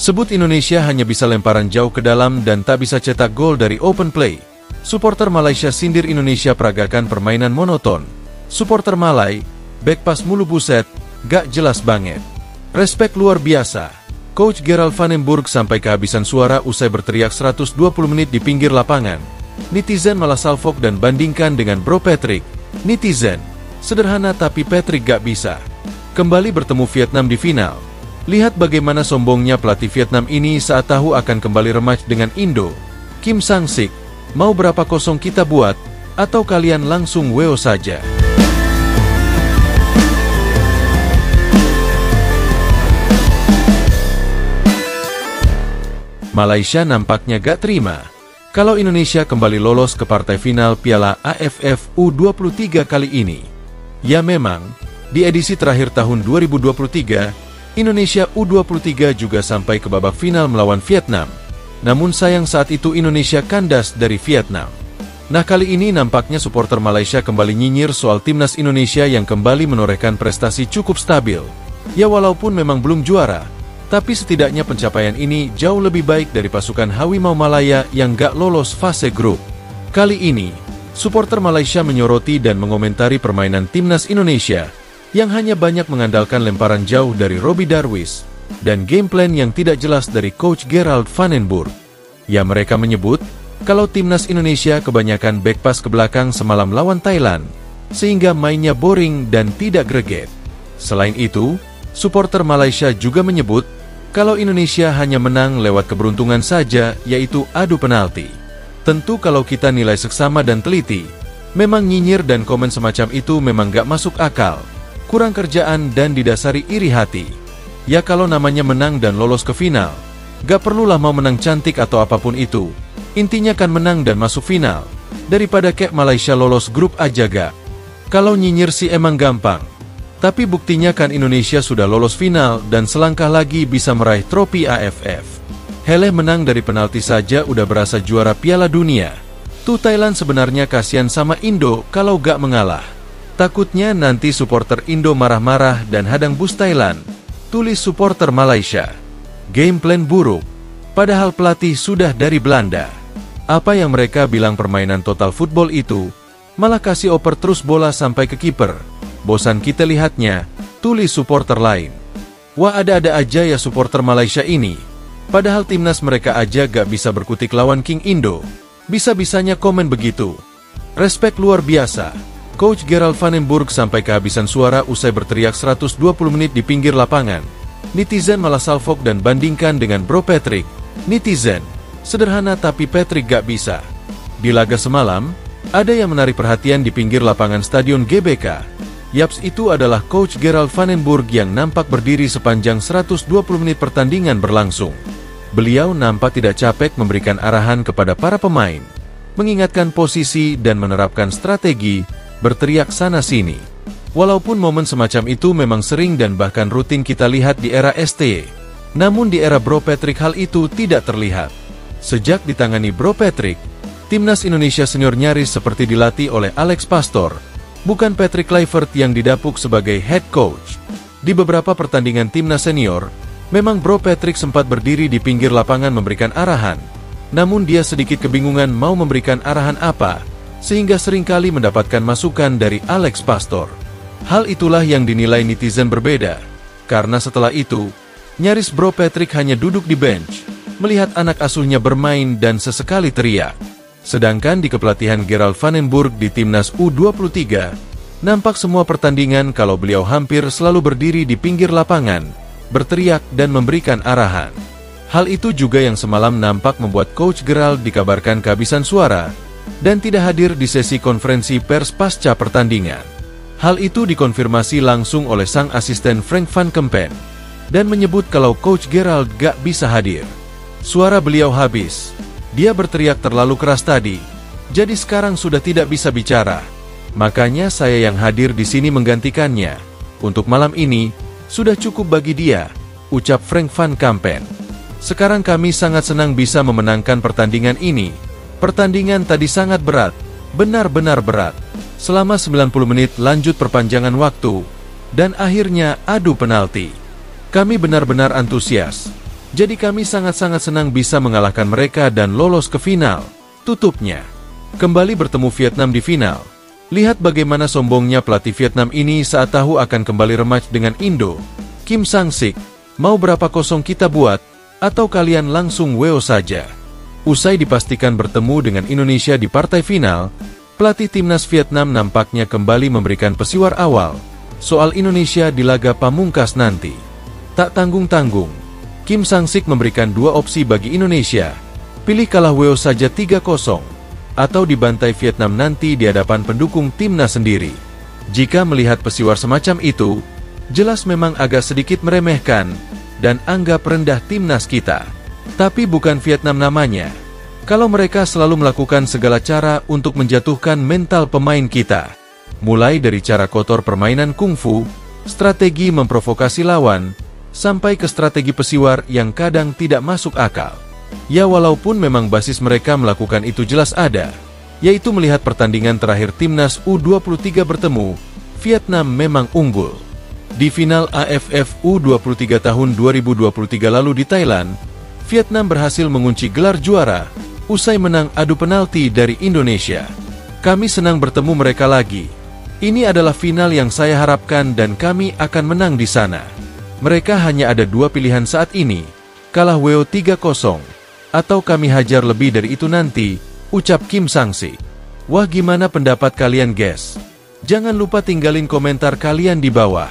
Sebut Indonesia hanya bisa lemparan jauh ke dalam dan tak bisa cetak gol dari open play. Supporter Malaysia sindir Indonesia peragakan permainan monoton. Supporter Malai, back pass mulu buset, gak jelas banget. Respek luar biasa. Coach Gerald Van den Burg sampai kehabisan suara usai berteriak 120 menit di pinggir lapangan. Netizen malah salfok dan bandingkan dengan Bro Patrick. Netizen, sederhana tapi Patrick gak bisa. Kembali bertemu Vietnam di final. Lihat bagaimana sombongnya pelatih Vietnam ini saat tahu akan kembali rematch dengan Indo. Kim Sang-sik, mau berapa kosong kita buat, atau kalian langsung WO saja. Malaysia nampaknya gak terima kalau Indonesia kembali lolos ke partai final Piala AFF U23 kali ini. Ya memang, di edisi terakhir tahun 2023, Indonesia U23 juga sampai ke babak final melawan Vietnam. Namun sayang saat itu Indonesia kandas dari Vietnam. Nah kali ini nampaknya supporter Malaysia kembali nyinyir soal timnas Indonesia yang kembali menorehkan prestasi cukup stabil. Ya walaupun memang belum juara, tapi setidaknya pencapaian ini jauh lebih baik dari pasukan Harimau Malaya yang gak lolos fase grup. Kali ini, supporter Malaysia menyoroti dan mengomentari permainan timnas Indonesia yang hanya banyak mengandalkan lemparan jauh dari Robbie Darwish dan game plan yang tidak jelas dari Coach Gerald Van den Burg. Ya mereka menyebut kalau timnas Indonesia kebanyakan back pass ke belakang semalam lawan Thailand, sehingga mainnya boring dan tidak greget. Selain itu, supporter Malaysia juga menyebut kalau Indonesia hanya menang lewat keberuntungan saja, yaitu adu penalti. Tentu kalau kita nilai seksama dan teliti, memang nyinyir dan komen semacam itu memang gak masuk akal. Kurang kerjaan dan didasari iri hati. Ya kalau namanya menang dan lolos ke final, gak perlulah mau menang cantik atau apapun itu. Intinya kan menang dan masuk final. Daripada kayak Malaysia lolos grup aja gak. Kalau nyinyir sih emang gampang. Tapi buktinya kan Indonesia sudah lolos final dan selangkah lagi bisa meraih trofi AFF. Heleh menang dari penalti saja udah berasa juara Piala Dunia. Tuh Thailand sebenarnya kasihan sama Indo kalau gak mengalah. Takutnya nanti supporter Indo marah-marah dan hadang bus Thailand. Tulis supporter Malaysia. Game plan buruk. Padahal pelatih sudah dari Belanda. Apa yang mereka bilang permainan total football itu, malah kasih oper terus bola sampai ke kiper. Bosan kita lihatnya, tulis supporter lain. Wah ada-ada aja ya supporter Malaysia ini. Padahal timnas mereka aja gak bisa berkutik lawan King Indo. Bisa-bisanya komen begitu. Respek luar biasa. Coach Gerald Van den Burg sampai kehabisan suara usai berteriak 120 menit di pinggir lapangan. Netizen malah salfok dan bandingkan dengan Bro Patrick. Netizen, sederhana tapi Patrick gak bisa. Di laga semalam, ada yang menarik perhatian di pinggir lapangan Stadion GBK. Yaps, itu adalah Coach Gerald Van den Burg yang nampak berdiri sepanjang 120 menit pertandingan berlangsung. Beliau nampak tidak capek memberikan arahan kepada para pemain, mengingatkan posisi dan menerapkan strategi, berteriak sana-sini. Walaupun momen semacam itu memang sering dan bahkan rutin kita lihat di era STY, namun di era Bro Patrick hal itu tidak terlihat. Sejak ditangani Bro Patrick, timnas Indonesia senior nyaris seperti dilatih oleh Alex Pastor, bukan Patrick Kluivert yang didapuk sebagai head coach. Di beberapa pertandingan timnas senior, memang Bro Patrick sempat berdiri di pinggir lapangan memberikan arahan, namun dia sedikit kebingungan mau memberikan arahan apa, sehingga seringkali mendapatkan masukan dari Alex Pastor. Hal itulah yang dinilai netizen berbeda, karena setelah itu, nyaris Bro Patrick hanya duduk di bench, melihat anak asuhnya bermain dan sesekali teriak. Sedangkan di kepelatihan Gerald Van den Burg di timnas U23, nampak semua pertandingan kalau beliau hampir selalu berdiri di pinggir lapangan, berteriak dan memberikan arahan. Hal itu juga yang semalam nampak membuat Coach Gerald dikabarkan kehabisan suara, dan tidak hadir di sesi konferensi pers pasca pertandingan. Hal itu dikonfirmasi langsung oleh sang asisten Frank van Kempen, dan menyebut kalau Coach Gerald gak bisa hadir. Suara beliau habis. Dia berteriak terlalu keras tadi, jadi sekarang sudah tidak bisa bicara. Makanya saya yang hadir di sini menggantikannya. Untuk malam ini, sudah cukup bagi dia, ucap Frank van Kempen. Sekarang kami sangat senang bisa memenangkan pertandingan ini. Pertandingan tadi sangat berat, benar-benar berat. Selama 90 menit lanjut perpanjangan waktu, dan akhirnya adu penalti. Kami benar-benar antusias. Jadi kami sangat-sangat senang bisa mengalahkan mereka dan lolos ke final. Tutupnya. Kembali bertemu Vietnam di final. Lihat bagaimana sombongnya pelatih Vietnam ini saat tahu akan kembali rematch dengan Indo. Kim Sang-sik, mau berapa kosong kita buat, atau kalian langsung WO saja. Usai dipastikan bertemu dengan Indonesia di partai final, pelatih timnas Vietnam nampaknya kembali memberikan pesiwar awal soal Indonesia di laga pamungkas nanti. Tak tanggung-tanggung, Kim Sang-sik memberikan dua opsi bagi Indonesia. Pilih kalah WO saja 3-0, atau dibantai Vietnam nanti di hadapan pendukung timnas sendiri. Jika melihat pesiwar semacam itu, jelas memang agak sedikit meremehkan dan anggap rendah timnas kita. Tapi bukan Vietnam namanya. Kalau mereka selalu melakukan segala cara untuk menjatuhkan mental pemain kita. Mulai dari cara kotor permainan kungfu, strategi memprovokasi lawan, sampai ke strategi pesiwar yang kadang tidak masuk akal. Ya walaupun memang basis mereka melakukan itu jelas ada, yaitu melihat pertandingan terakhir timnas U23 bertemu, Vietnam memang unggul. Di final AFF U23 tahun 2023 lalu di Thailand, Vietnam berhasil mengunci gelar juara, usai menang adu penalti dari Indonesia. Kami senang bertemu mereka lagi. Ini adalah final yang saya harapkan dan kami akan menang di sana. Mereka hanya ada dua pilihan saat ini, kalah WO 3-0, atau kami hajar lebih dari itu nanti, ucap Kim Sang-sik. Wah, gimana pendapat kalian guys? Jangan lupa tinggalin komentar kalian di bawah.